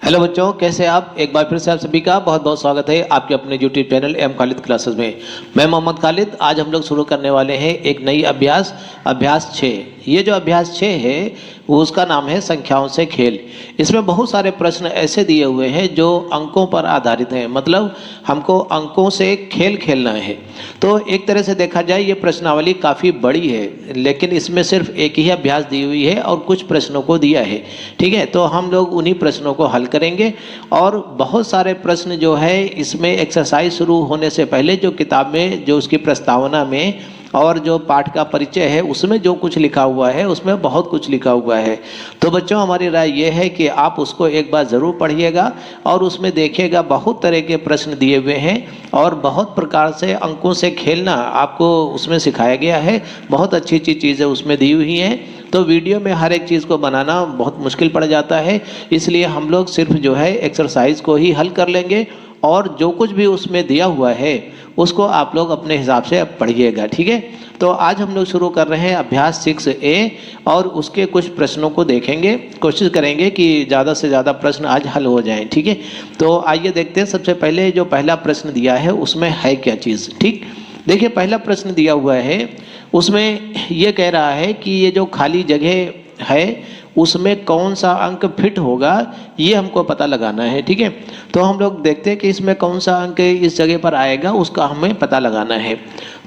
Hello बच्चों, कैसे आप? एक बार फिर से आप सभी का बहुत बहुत स्वागत है आपके अपने YouTube channel M Khalid classes में। मैं मोहम्मद खालिद। आज हम लोग शुरू करने वाले हैं एक नई अभ्यास 6। ये जो अभ्यास 6 है वो उसका नाम है संख्याओं से खेल। इसमें बहुत सारे प्रश्न ऐसे दिए हुए हैं जो अंकों पर आधारित हैं, मतलब हमको अंकों से खेल खेलना है। तो एक तरह से देखा जाए ये प्रश्नावली काफ़ी बड़ी है, लेकिन इसमें सिर्फ एक ही अभ्यास दी हुई है और कुछ प्रश्नों को दिया है। ठीक है, तो हम लोग उन्हीं प्रश्नों को हल करेंगे। और बहुत सारे प्रश्न जो है इसमें एक्सरसाइज शुरू होने से पहले जो किताब में जो उसकी प्रस्तावना में और जो पाठ का परिचय है उसमें जो कुछ लिखा हुआ है उसमें बहुत कुछ लिखा हुआ है। तो बच्चों, हमारी राय यह है कि आप उसको एक बार ज़रूर पढ़िएगा और उसमें देखिएगा बहुत तरह के प्रश्न दिए हुए हैं और बहुत प्रकार से अंकों से खेलना आपको उसमें सिखाया गया है। बहुत अच्छी अच्छी चीज़ें उसमें दी हुई हैं। तो वीडियो में हर एक चीज़ को बनाना बहुत मुश्किल पड़ जाता है, इसलिए हम लोग सिर्फ जो है एक्सरसाइज को ही हल कर लेंगे और जो कुछ भी उसमें दिया हुआ है उसको आप लोग अपने हिसाब से पढ़िएगा। ठीक है, तो आज हम लोग शुरू कर रहे हैं अभ्यास 6A और उसके कुछ प्रश्नों को देखेंगे। कोशिश करेंगे कि ज़्यादा से ज़्यादा प्रश्न आज हल हो जाएं। ठीक है, तो आइए देखते हैं। सबसे पहले जो पहला प्रश्न दिया है उसमें है क्या चीज़। ठीक, देखिए पहला प्रश्न दिया हुआ है, उसमें ये कह रहा है कि ये जो खाली जगह है उसमें कौन सा अंक फिट होगा, ये हमको पता लगाना है। ठीक है, तो हम लोग देखते हैं कि इसमें कौन सा अंक इस जगह पर आएगा, उसका हमें पता लगाना है।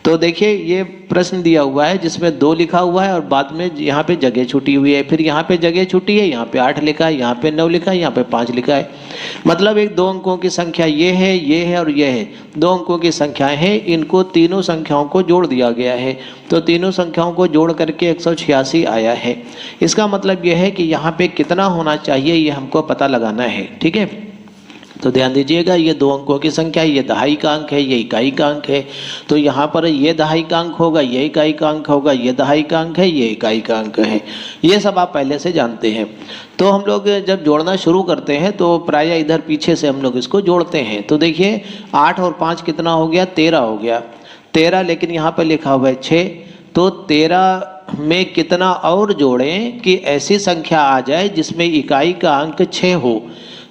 तो देखिए ये प्रश्न दिया हुआ है जिसमें 2 लिखा हुआ है और बाद में यहाँ पे जगह छुटी हुई है, फिर यहाँ पे जगह छुटी है, यहाँ पे 8 लिखा है, यहाँ पे 9 लिखा है, यहाँ पे 5 लिखा है। मतलब एक 2 अंकों की संख्या ये है और ये है। 2 अंकों की संख्याएं हैं, इनको तीनों संख्याओं को जोड़ दिया गया है। तो तीनों संख्याओं को जोड़ करके 186 आया है। इसका मतलब यह है कि यहाँ पे कितना होना चाहिए ये हमको पता लगाना है। ठीक है, तो ध्यान दीजिएगा, ये 2 अंकों की संख्या है, ये दहाई का अंक है, ये इकाई का अंक है। तो यहाँ पर ये दहाई का अंक होगा, ये इकाई का अंक होगा, ये दहाई का अंक है, ये इकाई का अंक है। ये सब आप पहले से जानते हैं। तो हम लोग जब जोड़ना शुरू करते हैं तो प्रायः इधर पीछे से हम लोग इसको जोड़ते हैं। तो देखिए 8 और 5 कितना हो गया, 13 हो गया। 13, लेकिन यहाँ पर लिखा हुआ है 6। तो 13 में कितना और जोड़ें कि ऐसी संख्या आ जाए जिसमें इकाई का अंक 6 हो।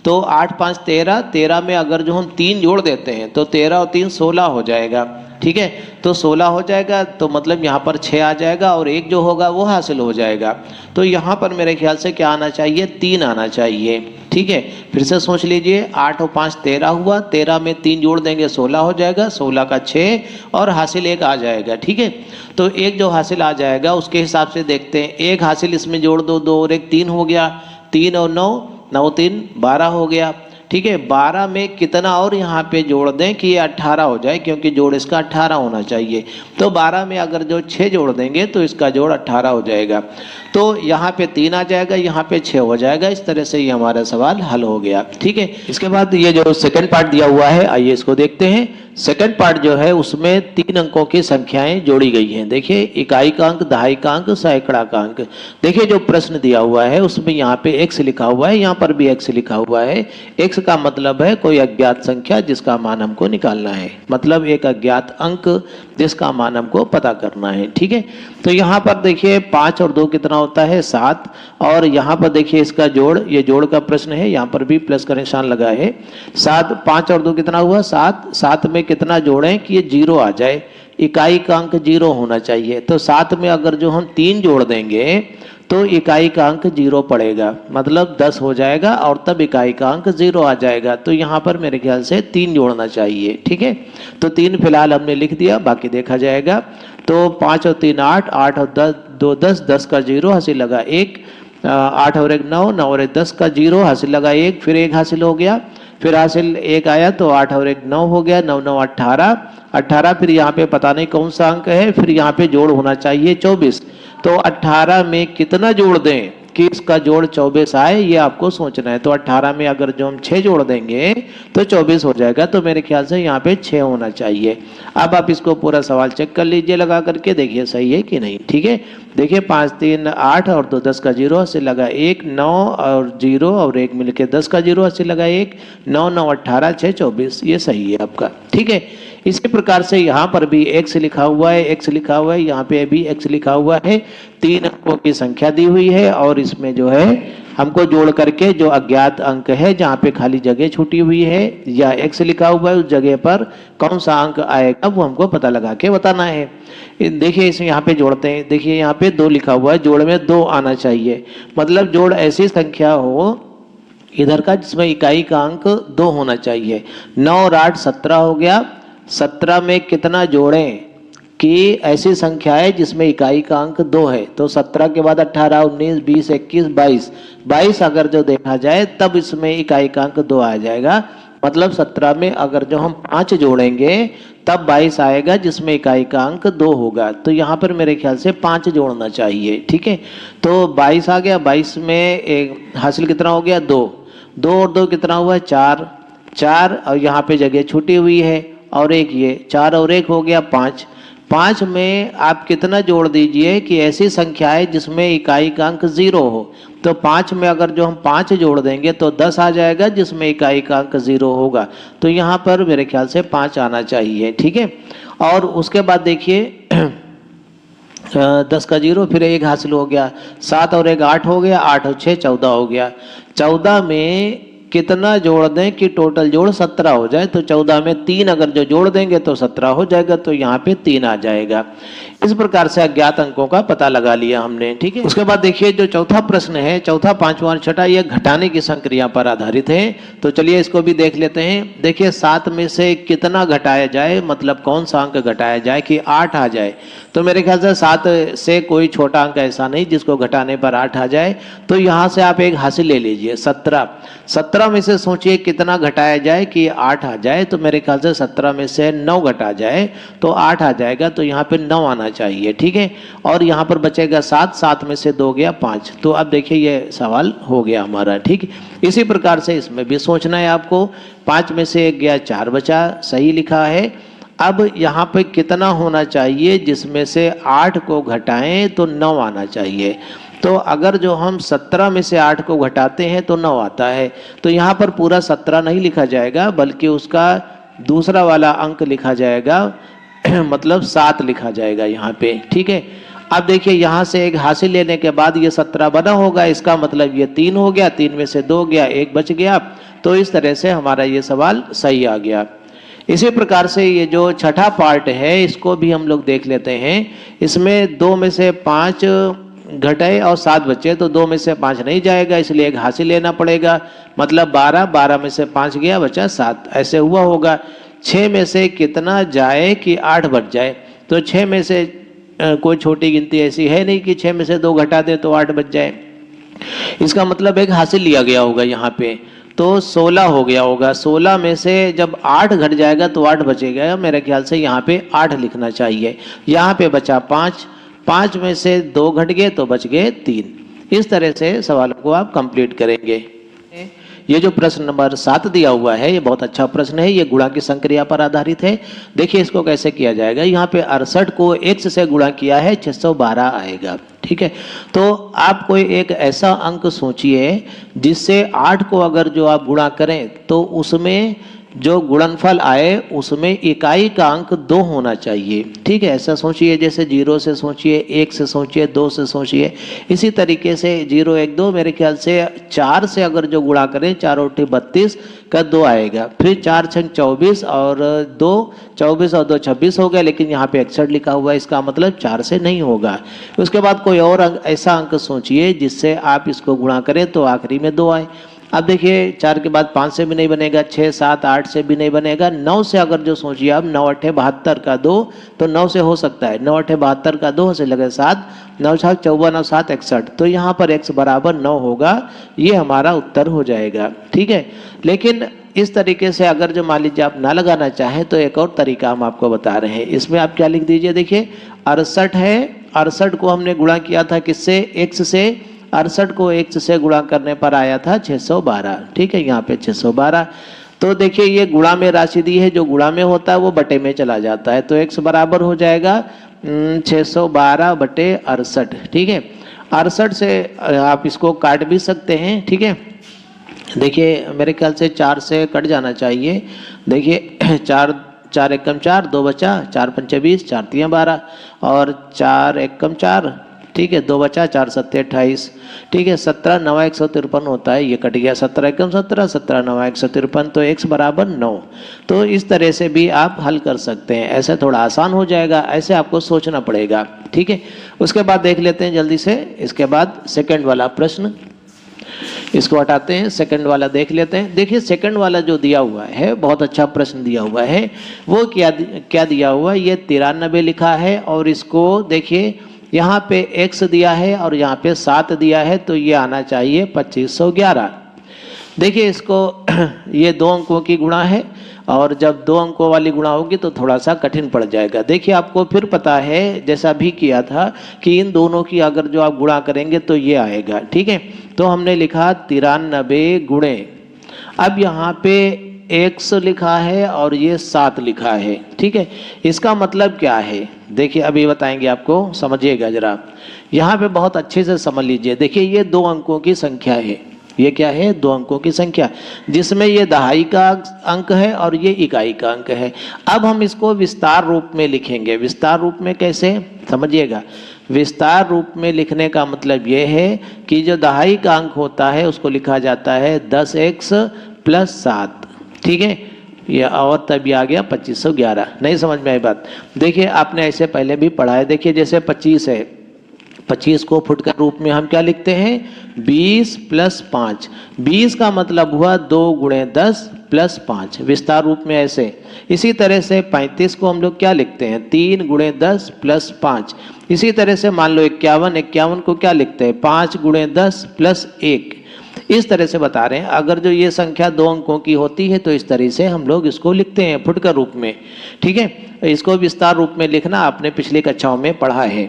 तो 8 5 13, 13 में अगर जो हम 3 जोड़ देते हैं तो 13 और 3 16 हो जाएगा। ठीक है, तो 16 हो जाएगा, तो मतलब यहाँ पर 6 आ जाएगा और 1 जो होगा वो हासिल हो जाएगा। तो यहाँ पर मेरे ख्याल से क्या आना चाहिए, 3 आना चाहिए। ठीक है, फिर से सोच लीजिए, 8 और 5 13 हुआ, 13 में 3 जोड़ देंगे 16 हो जाएगा, 16 का 6 और हासिल 1 आ जाएगा। ठीक है, तो 1 जो हासिल आ जाएगा उसके हिसाब से देखते हैं। 1 हासिल इसमें जोड़ दो, 2 और 1 3 हो गया, 3 और 9 9 3 12 हो गया। ठीक है, 12 में कितना और यहाँ पे जोड़ दें कि ये 18 हो जाए, क्योंकि जोड़ इसका 18 होना चाहिए। तो 12 में अगर जो 6 जोड़ देंगे तो इसका जोड़ 18 हो जाएगा। तो यहाँ पे 3 आ जाएगा, यहाँ पे 6 हो जाएगा। इस तरह से ये हमारा सवाल हल हो गया। ठीक है, इसके बाद ये जो सेकंड पार्ट दिया हुआ है, आइए इसको देखते हैं। सेकंड पार्ट जो है उसमें 3 अंकों की संख्याएं जोड़ी गई हैं। देखिए इकाई का अंक, दहाई का अंक, सैकड़ा का अंक। देखिए जो प्रश्न दिया हुआ है उसमें यहाँ पे x लिखा हुआ है, यहाँ पर भी x लिखा हुआ है। x का मतलब है कोई अज्ञात संख्या जिसका मान हमको निकालना है, मतलब एक अज्ञात अंक जिसका मान हमको पता करना है। ठीक है, तो यहाँ पर देखिए 5 और 2 कितना होता है, 7। और यहाँ पर देखिए इसका जोड़, ये जोड़ का प्रश्न है, यहाँ पर भी प्लस का निशान लगा है। 7, 5 और 2 कितना हुआ, 7। 7 में कितना जोड़ें कि ये 0 आ जाए, इकाई का अंक 0 होना चाहिए। तो 7 में अगर जो हम 3 जोड़ देंगे तो इकाई का अंक 0 पड़ेगा, मतलब 10 हो जाएगा और तब इकाई का अंक 0 आ जाएगा। तो यहाँ पर मेरे ख्याल से 3 जोड़ना चाहिए। ठीक है, तो 3 फिलहाल हमने लिख दिया, बाकी देखा जाएगा। तो 5 और 3 8, 8 और 2 10, 10 का 0 हासिल लगा 1, 8 और 1 9, 9 और 1 10 का 0 हासिल लगा 1, फिर 1 हासिल हो गया, फिर हासिल 1 आया तो 8 और 1 9 हो गया, 9 9 18, 18 फिर यहाँ पे पता नहीं कौन सा अंक है, फिर यहाँ पे जोड़ होना चाहिए 24। तो 18 में कितना जोड़ दें कि इसका जोड़ 24 आए, ये आपको सोचना है। तो 18 में अगर जो हम 6 जोड़ देंगे तो 24 हो जाएगा। तो मेरे ख्याल से यहाँ पे 6 होना चाहिए। अब आप इसको पूरा सवाल चेक कर लीजिए लगा करके, देखिए सही है कि नहीं। ठीक है, देखिए 5 3 8 और 2 10 का 0 से लगा 1, 9 और 0 और 1 मिलके 10 का 0 से लगा 1, 9 9 18 6 24, ये सही है आपका। ठीक है, इसी प्रकार से यहाँ पर भी x लिखा हुआ है, x लिखा हुआ है, यहाँ पे भी x लिखा हुआ है। 3 अंकों की संख्या दी हुई है और इसमें जो है हमको जोड़ करके जो अज्ञात अंक है जहाँ पे खाली जगह छूटी हुई है या x लिखा हुआ है उस जगह पर कौन सा अंक आएगा वो हमको पता लगा के बताना है। देखिए इसमें यहाँ पे जोड़ते हैं, देखिए यहाँ पे 2 लिखा हुआ है, जोड़ में 2 आना चाहिए, मतलब जोड़ ऐसी संख्या हो इधर का जिसमें इकाई का अंक 2 होना चाहिए। 9 और 8 17 हो गया, 17 में कितना जोड़ें कि ऐसी संख्या है जिसमें इकाई का अंक 2 है, तो 17 के बाद 18 19 20 21 22 22 अगर जो देखा जाए तब इसमें इकाई का अंक 2 आ जाएगा, मतलब 17 में अगर जो हम 5 जोड़ेंगे तब 22 आएगा जिसमें इकाई का अंक 2 होगा। तो यहाँ पर मेरे ख्याल से 5 जोड़ना चाहिए, ठीक है। तो 22 आ गया, 22 में एक हासिल कितना हो गया 2, 2 और 2 कितना हुआ 4, 4 और यहाँ पे जगह छूटी हुई है और एक ये 4 और 1 हो गया 5, 5 में आप कितना जोड़ दीजिए कि ऐसी संख्या है जिसमें इकाई का अंक 0 हो, तो 5 में अगर जो हम 5 जोड़ देंगे तो 10 आ जाएगा जिसमें इकाई का अंक 0 होगा, तो यहाँ पर मेरे ख्याल से 5 आना चाहिए, ठीक है। और उसके बाद देखिए 10 का 0 फिर 1 हासिल हो गया, 7 और 1 8 हो गया, 8 और 6 14 हो गया, 14 में कितना जोड़ दें कि टोटल जोड़ 17 हो जाए, तो 14 में 3 अगर जो जोड़ देंगे तो 17 हो जाएगा, तो यहाँ पे 3 आ जाएगा। इस प्रकार से अज्ञात अंकों का पता लगा लिया हमने, ठीक है। उसके बाद देखिए जो चौथा प्रश्न है, चौथा पांचवा और छठा, यह घटाने की संक्रिया पर आधारित है, तो चलिए इसको भी देख लेते हैं। देखिए 7 में से कितना घटाया जाए, मतलब कौन सा अंक घटाया जाए कि 8 आ जाए, तो मेरे ख्याल से 7 से कोई छोटा अंक ऐसा नहीं जिसको घटाने पर 8 आ जाए, तो यहाँ से आप एक हासिल ले लीजिए 17, 17 में से सोचिए कितना घटाया जाए कि 8 आ जाए, तो मेरे ख्याल से 17 में से 9 घटा जाए तो 8 आ जाएगा, तो यहाँ पे 9 आना चाहिए, ठीक है। और यहाँ पर बचेगा 7, 7 में से 2 गया 5, तो अब देखिए ये सवाल हो गया हमारा, ठीक। इसी प्रकार से इसमें भी सोचना है आपको, 5 में से 1 गया 4 बचा, सही लिखा है। अब यहाँ पे कितना होना चाहिए जिसमें से 8 को घटाएं तो 9 आना चाहिए, तो अगर जो हम 17 में से 8 को घटाते हैं तो 9 आता है, तो यहाँ पर पूरा 17 नहीं लिखा जाएगा बल्कि उसका दूसरा वाला अंक लिखा जाएगा मतलब 7 लिखा जाएगा यहाँ पे, ठीक है। अब देखिए यहाँ से एक हासिल लेने के बाद ये 17 बना होगा, इसका मतलब ये 3 हो गया, 3 में से 2 गया, 1 बच गया, तो इस तरह से हमारा ये सवाल सही आ गया। इसी प्रकार से ये जो छठा पार्ट है इसको भी हम लोग देख लेते हैं। इसमें 2 में से 5 घटाए और 7 बचे, तो 2 में से 5 नहीं जाएगा, इसलिए एक हासिल लेना पड़ेगा, मतलब 12, 12 में से 5 गया बचा 7, ऐसे हुआ होगा। 6 में से कितना जाए कि 8 बच जाए, तो 6 में से कोई छोटी गिनती ऐसी है नहीं कि 6 में से 2 घटा दे तो 8 बच जाए, इसका मतलब एक हासिल लिया गया होगा यहाँ पे, तो 16 हो गया होगा। 16 में से जब 8 घट जाएगा तो 8 बचेगा, मेरे ख्याल से यहाँ पे 8 लिखना चाहिए। यहाँ पे बचा 5, 5 में से 2 घट गए तो बच गए 3। इस तरह से सवालों को आप कंप्लीट करेंगे। ये जो प्रश्न नंबर 7 दिया हुआ है ये बहुत अच्छा प्रश्न है, ये गुणा की संक्रिया पर आधारित है। देखिए इसको कैसे किया जाएगा, यहाँ पे 68 को x से गुणा किया है 612 आएगा, ठीक है। तो आप कोई एक ऐसा अंक सोचिए जिससे 8 को अगर जो आप गुणा करें तो उसमें जो गुणनफल आए उसमें इकाई का अंक 2 होना चाहिए, ठीक है। ऐसा सोचिए, जैसे 0 से सोचिए, 1 से सोचिए, 2 से सोचिए, इसी तरीके से 0 1 2 मेरे ख्याल से 4 से अगर जो गुणा करें 4 और 32 का 2 आएगा, फिर 4 6 24 और 2 24 और 2 26 हो गया, लेकिन यहाँ पे 61 लिखा हुआ है, इसका मतलब 4 से नहीं होगा। उसके बाद कोई और ऐसा अंक सोचिए जिससे आप इसको गुणा करें तो आखिरी में 2 आए। अब देखिए 4 के बाद 5 से भी नहीं बनेगा, 6 7 8 से भी नहीं बनेगा, 9 से अगर जो सोचिए आप 9 8 72 का 2, तो 9 से हो सकता है, 9 8 72 का 2 से लगे 7, 9 6 54 9 7 61, तो यहाँ पर x बराबर 9 होगा, ये हमारा उत्तर हो जाएगा, ठीक है। लेकिन इस तरीके से अगर जो मान लीजिए आप ना लगाना चाहें तो एक और तरीका हम आपको बता रहे हैं। इसमें आप क्या लिख दीजिए, देखिए 68 है, 68 को हमने गुणा किया था किससे, x से, 68 को x से गुणा करने पर आया था 612, ठीक है, यहाँ पे 612। तो देखिए ये गुणा में राशि दी है, जो गुणा में होता है वो बटे में चला जाता है, तो x बराबर हो जाएगा 612 बटे 68, ठीक है। 68 से आप इसको काट भी सकते हैं, ठीक है। देखिए मेरे ख्याल से 4 से कट जाना चाहिए, देखिए 4 4 एकम 4, 2 बचा, 4 पंचे 20, 4 तियां 12 और 4 एकम 4, ठीक है, 2 बचा 4 सत्ते 28, ठीक है। 17 9 153 होता है, ये कट गया, 17 एकम 17, 17 9 153, तो x बराबर 9। तो इस तरह से भी आप हल कर सकते हैं, ऐसे थोड़ा आसान हो जाएगा, ऐसे आपको सोचना पड़ेगा, ठीक है। उसके बाद देख लेते हैं जल्दी से, इसके बाद सेकंड वाला प्रश्न, इसको हटाते हैं, सेकंड वाला देख लेते हैं। देखिए सेकंड वाला जो दिया हुआ है, बहुत अच्छा प्रश्न दिया हुआ है, वो क्या दिया हुआ है, ये 93 लिखा है, और इसको देखिए यहाँ पे x दिया है और यहाँ पे 7 दिया है, तो ये आना चाहिए 2511। देखिए इसको ये 2 अंकों की गुणा है, और जब 2 अंकों वाली गुणा होगी तो थोड़ा सा कठिन पड़ जाएगा। देखिए आपको फिर पता है, जैसा भी किया था, कि इन दोनों की अगर जो आप गुणा करेंगे तो ये आएगा, ठीक है। तो हमने लिखा 93 गुणे, अब यहाँ पे x लिखा है और ये 7 लिखा है, ठीक है। इसका मतलब क्या है, देखिए अभी बताएंगे आपको, समझिएगा जरा, यहाँ पे बहुत अच्छे से समझ लीजिए। देखिए ये 2 अंकों की संख्या है, ये क्या है, 2 अंकों की संख्या, जिसमें ये दहाई का अंक है और ये इकाई का अंक है। अब हम इसको विस्तार रूप में लिखेंगे। विस्तार रूप में कैसे, समझिएगा। विस्तार रूप में लिखने का मतलब ये है कि जो दहाई का अंक होता है उसको लिखा जाता है 10x + 7, ठीक है। ये और तब ये आ गया 2511। नहीं समझ में आई बात? देखिए आपने ऐसे पहले भी पढ़ा है। देखिए जैसे 25 है, 25 को फुटकर रूप में हम क्या लिखते हैं, 20 + 5। 20 का मतलब हुआ 2 × 10 + 5, विस्तार रूप में ऐसे। इसी तरह से 35 को हम लोग क्या लिखते हैं, 3 × 10 + 5। इसी तरह से मान लो 51 को क्या लिखते हैं, 5 × 10 + 1। इस तरह से बता रहे हैं। अगर जो ये संख्या 2 अंकों की होती है तो इस तरह से हम लोग इसको लिखते हैं फुटकर रूप में, ठीक है। इसको विस्तार रूप में लिखना आपने पिछली कक्षाओं में पढ़ा है।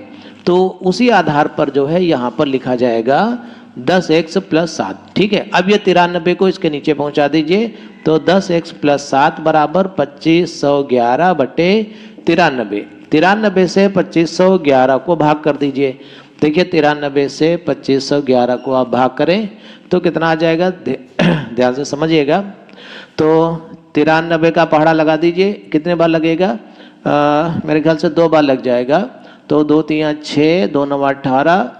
तो उसी आधार पर जो है यहाँ पर लिखा जाएगा 10x + 7, ठीक है। अब ये 93 को इसके नीचे पहुँचा दीजिए, तो 10x + 7 बराबर 2511 बटे 93। 93 से 2511 को भाग कर दीजिए। देखिए 93 से 2511 को आप भाग करें तो कितना आ जाएगा, ध्यान से समझिएगा। तो 93 का पहाड़ा लगा दीजिए, कितने बार लगेगा, मेरे ख्याल से 2 बार लग जाएगा। तो 2 × 3 = 6, 2 × 9 = 18,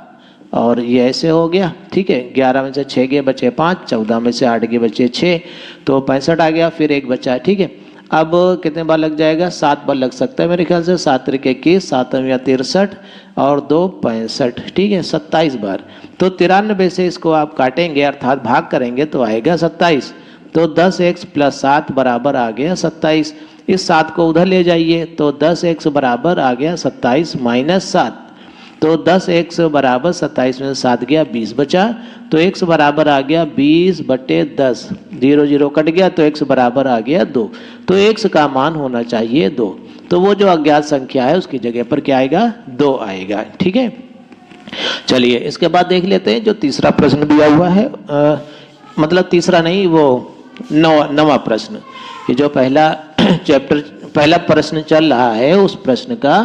और ये ऐसे हो गया, ठीक है। 11 में से 6 गए बचे 5, 14 में से 8 गए बचे 6, तो 65 आ गया, फिर 1 बचा, ठीक है। अब कितने बार लग जाएगा, 7 बार लग सकता है मेरे ख्याल से। 7 × 21, 7 × 63 और 2 65, ठीक है, 27 बार। तो 93 से इसको आप काटेंगे अर्थात भाग करेंगे तो आएगा 27। तो 10x + 7 बराबर आ गया 27। इस 7 को उधर ले जाइए, तो 10x बराबर आ गया 27 - 7। तो 10x बराबर 27 में 7 गया, 20 बचा। तो x बराबर आ गया 20 बटे 10, 0 0 कट गया, तो x बराबर आ गया 2। तो x का मान होना चाहिए 2। तो वो जो अज्ञात संख्या है उसकी जगह पर क्या आएगा, 2 आएगा, ठीक है। चलिए इसके बाद देख लेते हैं जो तीसरा प्रश्न दिया हुआ है, मतलब तीसरा नहीं, वो 9वां प्रश्न। ये जो पहला चैप्टर, पहला प्रश्न चल रहा है, उस प्रश्न का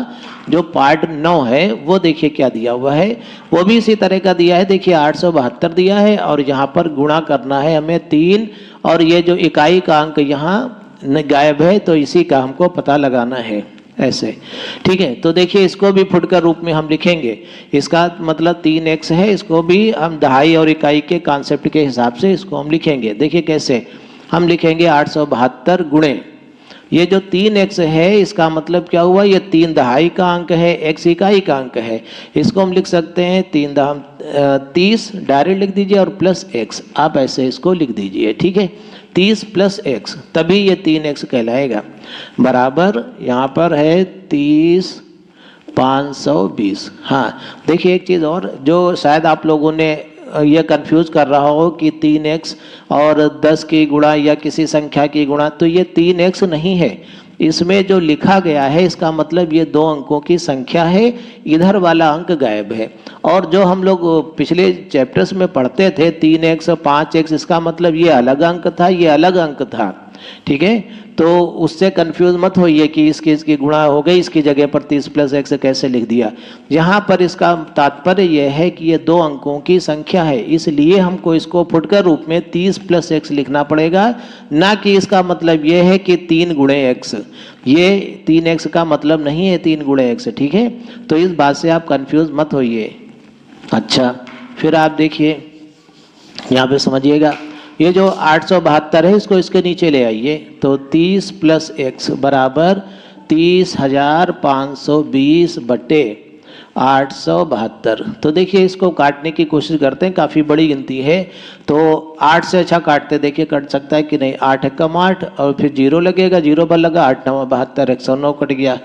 जो पार्ट 9 है वो देखिए क्या दिया हुआ है। वो भी इसी तरह का दिया है। देखिए 872 दिया है, और यहाँ पर गुणा करना है हमें 3, और ये जो इकाई का अंक यहाँ गायब है, तो इसी का हमको पता लगाना है, ऐसे, ठीक है। तो देखिए इसको भी फुटकर रूप में हम लिखेंगे। इसका मतलब 3x है, इसको भी हम दहाई और इकाई के कॉन्सेप्ट के हिसाब से इसको हम लिखेंगे। देखिए कैसे हम लिखेंगे, 872 गुणे ये जो 3x है, इसका मतलब क्या हुआ, ये 3 दहाई का अंक है, x इकाई का अंक है। इसको हम लिख सकते हैं 3 दाम 30 डायरेक्ट लिख दीजिए, और प्लस x आप ऐसे इसको लिख दीजिए, ठीक है। 30 + x, तभी ये 3x कहलाएगा। बराबर यहाँ पर है 30 520। हाँ देखिए एक चीज़ और जो शायद आप लोगों ने ये कंफ्यूज कर रहा हो कि 3x और 10 की गुणा या किसी संख्या की गुणा, तो ये 3x नहीं है। इसमें जो लिखा गया है इसका मतलब ये 2 अंकों की संख्या है, इधर वाला अंक गायब है। और जो हम लोग पिछले चैप्टर्स में पढ़ते थे 3x 5x, इसका मतलब ये अलग अंक था, ये अलग अंक था, ठीक है। तो उससे कंफ्यूज मत होइए कि इसकी गुणा हो गई, इसकी जगह पर 30 + x कैसे लिख दिया। यहाँ पर इसका तात्पर्य यह है कि ये 2 अंकों की संख्या है, इसलिए हमको इसको फुटकर रूप में 30 + x लिखना पड़ेगा, ना कि इसका मतलब ये है कि 3 × x। ये 3x का मतलब नहीं है 3 × x, ठीक है। तो इस बात से आप कंफ्यूज मत होइए, अच्छा, फिर आप देखिए यहाँ पे समझिएगा, ये जो 872 है इसको इसके नीचे ले आइए, तो 30 + x बराबर 30,520 बटे 872। तो देखिए इसको काटने की कोशिश करते हैं, काफ़ी बड़ी गिनती है, तो 8 से अच्छा काटते, देखिए कट सकता है कि नहीं। 8 एकम 8 और फिर 0 लगेगा, 0 पर लगा, 8 9 72, 109 कट गया,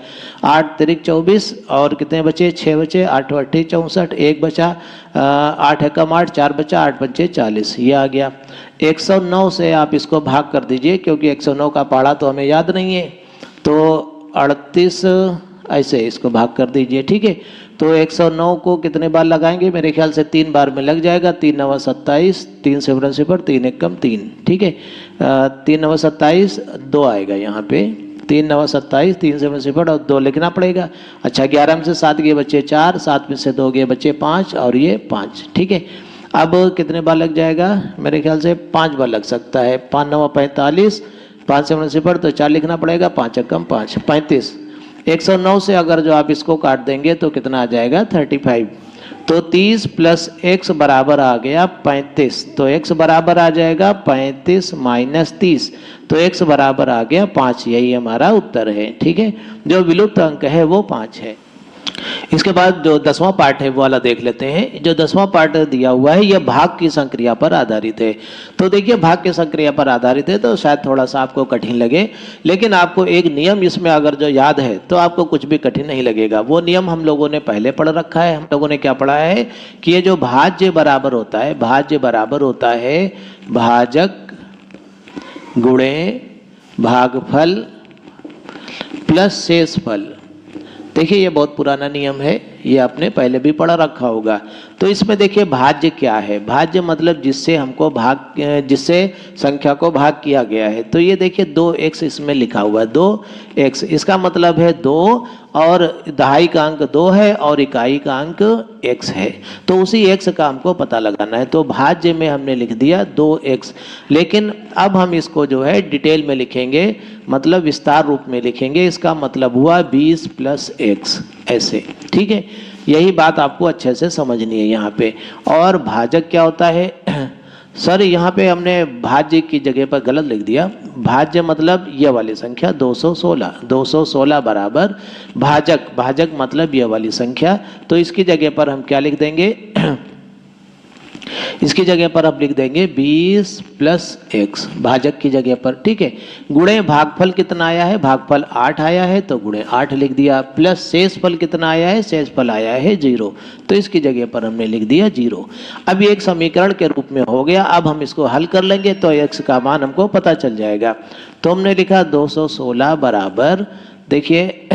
8 तिरिक 24 और कितने बचे, 6 बचे, 8 8 64, 1 बचा, 8 एकम 8, 4 बचा, 8 पंचे 40, ये आ गया। 109 से आप इसको भाग कर दीजिए, क्योंकि 109 का पहाड़ा तो हमें याद नहीं है, तो 38 ऐसे इसको भाग कर दीजिए, ठीक है। तो 109 को कितने बार लगाएंगे, मेरे ख्याल से 3 बार में लग जाएगा। 3 9 27, 3 से 3 एकम 3, ठीक है। 3 9 27, 2 आएगा यहाँ पे, 3 9 27, 3 से और 2 लिखना पड़ेगा। अच्छा, 11 में से 7 गए बच्चे 4, 7 में से 2 गए बच्चे 5 और ये 5, ठीक है। अब कितने बार लग जाएगा, मेरे ख्याल से 5 बार लग सकता है। 5 9 45, 5 से तो 4 लिखना पड़ेगा, 5 एकम 5, 35। 109 से अगर जो आप इसको काट देंगे तो कितना आ जाएगा, 35। तो 30 + x बराबर आ गया 35, तो x बराबर आ जाएगा 35 - 30, तो x बराबर आ गया 5। यही हमारा उत्तर है, ठीक है। जो विलुप्त अंक है वो 5 है। इसके बाद जो 10वां पार्ट है वो वाला देख लेते हैं। जो 10वां पार्ट दिया हुआ है यह भाग की संक्रिया पर आधारित है। तो देखिए भाग की संक्रिया पर आधारित है तो शायद थोड़ा सा आपको कठिन लगे, लेकिन आपको एक नियम इसमें अगर जो याद है तो आपको कुछ भी कठिन नहीं लगेगा। वो नियम हम लोगों ने पहले पढ़ रखा है। हम लोगों ने क्या पढ़ा है कि ये जो भाज्य बराबर होता है, भाज्य बराबर होता है भाजक गुणे भागफल प्लस शेषफल। देखिए ये बहुत पुराना नियम है, ये आपने पहले भी पढ़ा रखा होगा। तो इसमें देखिए भाज्य क्या है, भाज्य मतलब जिससे हमको जिससे संख्या को भाग किया गया है। तो ये देखिए 2x इसमें लिखा हुआ है, 2x, इसका मतलब है 2 और दहाई का अंक 2 है और इकाई का अंक x है, तो उसी x का हमको पता लगाना है। तो भाज्य में हमने लिख दिया 2x, लेकिन अब हम इसको जो है डिटेल में लिखेंगे, मतलब विस्तार रूप में लिखेंगे। इसका मतलब हुआ 20 + x, ऐसे, ठीक है। यही बात आपको अच्छे से समझनी है यहाँ पे। और भाजक क्या होता है सर, यहाँ पे हमने भाज्य की जगह पर गलत लिख दिया। भाज्य मतलब ये वाली संख्या 216, 216 बराबर भाजक, भाजक मतलब ये वाली संख्या। तो इसकी जगह पर हम क्या लिख देंगे इसकी जगह पर आप लिख देंगे 20 + x, भाजक की जगह पर, ठीक है। गुणे भागफल कितना आया है, भागफल 8 आया है तो गुणे 8 लिख दिया, प्लस शेषफल कितना आया है, शेषफल आया है 0, तो इसकी जगह पर हमने लिख दिया 0। अब ये एक समीकरण के रूप में हो गया। अब हम इसको हल कर लेंगे तो x का मान हमको पता चल जाएगा। तो हमने लिखा 216 बराबर, देखिए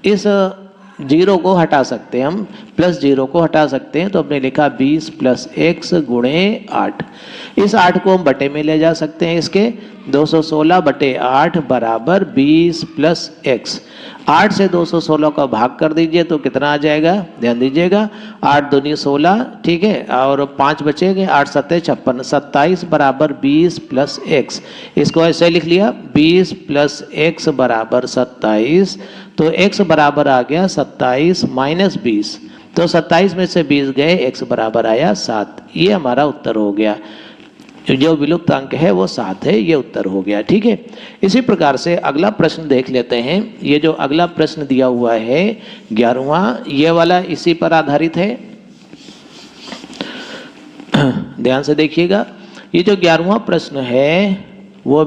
इस 0 को हटा सकते हैं हम, प्लस 0 को हटा सकते हैं, तो हमने लिखा 20 + x गुणे 8। इस 8 को हम बटे में ले जा सकते हैं इसके, 216 बटे 8 बराबर 20 + x। 8 से 216 का भाग कर दीजिए तो कितना आ जाएगा, ध्यान दीजिएगा, 8 दूनी 16, ठीक है, और 5 बचेंगे, 8 7 56, 27 बराबर 20 + x। इसको ऐसे लिख लिया 20 + x बराबर 27, तो x बराबर आ गया 27 - 20, तो 27 में से 20 गए, x बराबर आया 7। ये हमारा उत्तर हो गया। जो विलुप्त अंक है वो 7 है, ये उत्तर हो गया, ठीक है। इसी प्रकार से अगला प्रश्न देख लेते हैं। ये जो अगला प्रश्न दिया हुआ है 11वां, ये वाला इसी पर आधारित है। ध्यान से देखिएगा, ये जो 11वां प्रश्न है वो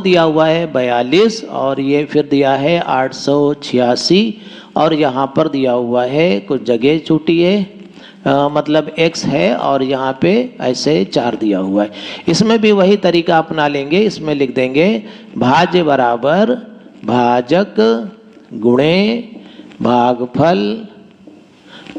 दिया हुआ है 42 और ये फिर दिया है 886 और यहाँ पर दिया हुआ है कुछ जगह छूटी है, मतलब x है और यहाँ पे ऐसे 4 दिया हुआ है। इसमें भी वही तरीका अपना लेंगे। इसमें लिख देंगे भाज्य बराबर भाजक गुणे भागफल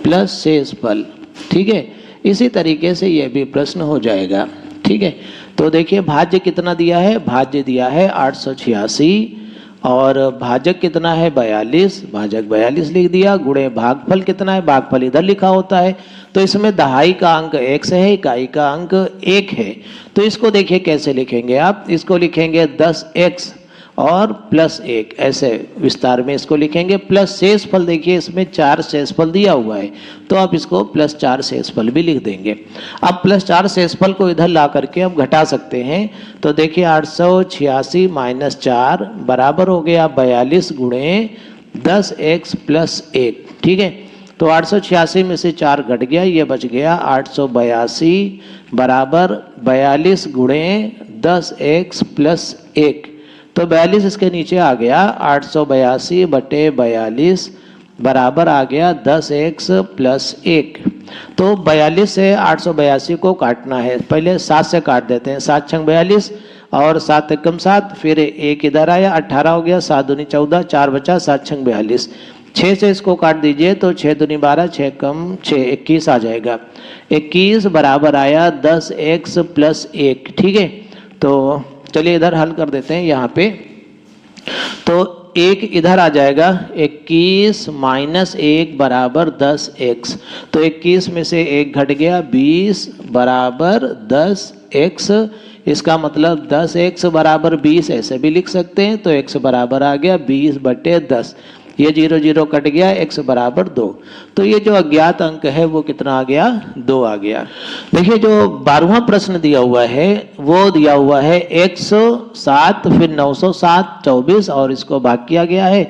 प्लस शेषफल, ठीक है। इसी तरीके से ये भी प्रश्न हो जाएगा, ठीक है। तो देखिए भाज्य कितना दिया है, भाज्य दिया है 886 और भाजक कितना है 42, भाजक 42 लिख दिया, गुणे भागफल कितना है, भागफल इधर लिखा होता है। तो इसमें दहाई का अंक x है, इकाई का अंक 1 है। तो इसको देखिए कैसे लिखेंगे आप, इसको लिखेंगे 10x और +1 ऐसे विस्तार में इसको लिखेंगे। प्लस शेषफल देखिए इसमें 4 शेषफल दिया हुआ है तो आप इसको +4 शेषफल भी लिख देंगे। अब +4 शेषफल को इधर ला करके अब घटा सकते हैं तो देखिए 886 - 4 बराबर हो गया 42 × 10x + 1। ठीक है, तो 886 में से 4 घट गया, ये बच गया 882 बराबर 42 × 10x + 1। तो 42 इसके नीचे आ गया, 882 बटे 42 बराबर आ गया 10x + 1। तो 42 से 882 को काटना है, पहले 7 से काट देते हैं। 7 × 42 और 7 × 7, फिर 1 इधर आया, 18 हो गया, 7 दूनी 14, 4 बचा, 7 × 42। 6 से इसको काट दीजिए तो 6 दूनी 12, 6 कम 6 21 आ जाएगा। 21 बराबर आया 10x + 1। ठीक है, तो चलिए इधर हल कर देते हैं यहाँ पे। तो 1 इधर आ जाएगा, 21 - 1 बराबर 10x। तो 21 में से 1 घट गया, 20 बराबर 10x। इसका मतलब 10x बराबर 20 ऐसे भी लिख सकते हैं। तो x बराबर आ गया 20 बटे 10, ये 0 0 कट गया, x बराबर 2। तो ये जो अज्ञात अंक है वो कितना आ गया, 2 आ गया। देखिए जो 12वां प्रश्न दिया हुआ है वो दिया हुआ है 107 फिर 907 24 और इसको भाग किया गया है,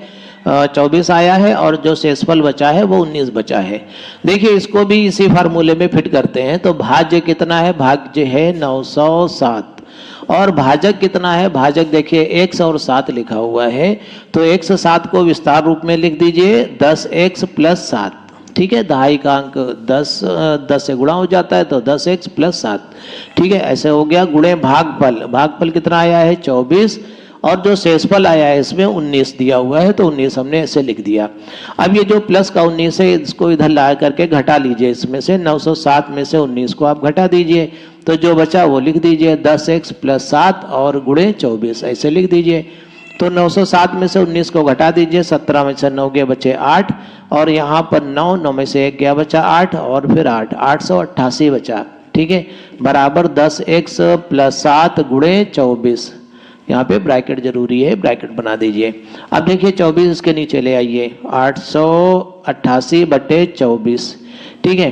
24 आया है और जो शेषफल बचा है वो 19 बचा है। देखिए इसको भी इसी फार्मूले में फिट करते हैं। तो भाज्य कितना है, भाज्य है 907 और भाजक कितना है, भाजक देखिए x और 7 लिखा हुआ है। तो x 7 को विस्तार रूप में लिख दीजिए 10x + 7। ठीक है, दहाई का अंक 10 से गुणा हो जाता है तो 10x + 7। ठीक है, ऐसे हो गया। गुणे भागफल, भागफल कितना आया है 24 और जो शेषफल आया है इसमें 19 दिया हुआ है तो 19 हमने ऐसे लिख दिया। अब ये जो प्लस का 19 है इसको इधर ला करके घटा लीजिए, इसमें से 907 में से 19 को आप घटा दीजिए तो जो बचा वो लिख दीजिए 10x + 7 और गुणे 24 ऐसे लिख दीजिए। तो 907 में से 19 को घटा दीजिए, 17 में से 9 गए बचे 8 और यहाँ पर 9 में से 1 गया बचा 8 और फिर 8, 888 बचा। ठीक है, बराबर 10x + 7 गुणे 24। यहाँ पे ब्रैकेट जरूरी है, ब्रैकेट बना दीजिए। अब देखिए 24 इसके नीचे ले आइए, 888 बटे 24। ठीक है,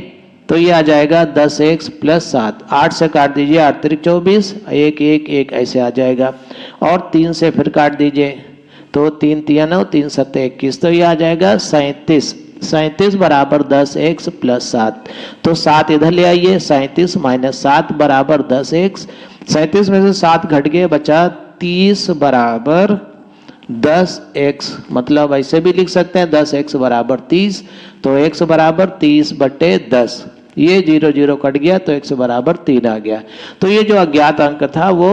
तो ये आ जाएगा 10x + 7। 8 से काट दीजिए, 8 × 24, 1 1 1 ऐसे आ जाएगा और 3 से फिर काट दीजिए तो 3 × 3 = 9, 3 × 7 = 21। तो ये आ जाएगा 37। 37 बराबर 10x + 7। तो 7 इधर ले आइए, 37 - 7 बराबर 10x। 37 में से 7 घट गए, बचा 30 बराबर 10x। मतलब ऐसे भी लिख सकते हैं 10x बराबर 30। तो x बराबर 30 बटे 10, ये 0 0 कट गया तो x बराबर 3 आ गया। तो ये जो अज्ञात अंक था वो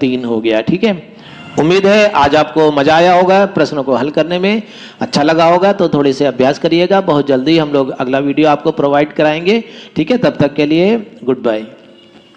3 हो गया। ठीक है, उम्मीद है आज आपको मजा आया होगा, प्रश्नों को हल करने में अच्छा लगा होगा। तो थोड़ी से अभ्यास करिएगा, बहुत जल्दी हम लोग अगला वीडियो आपको प्रोवाइड कराएंगे। ठीक है, तब तक के लिए गुड बाय।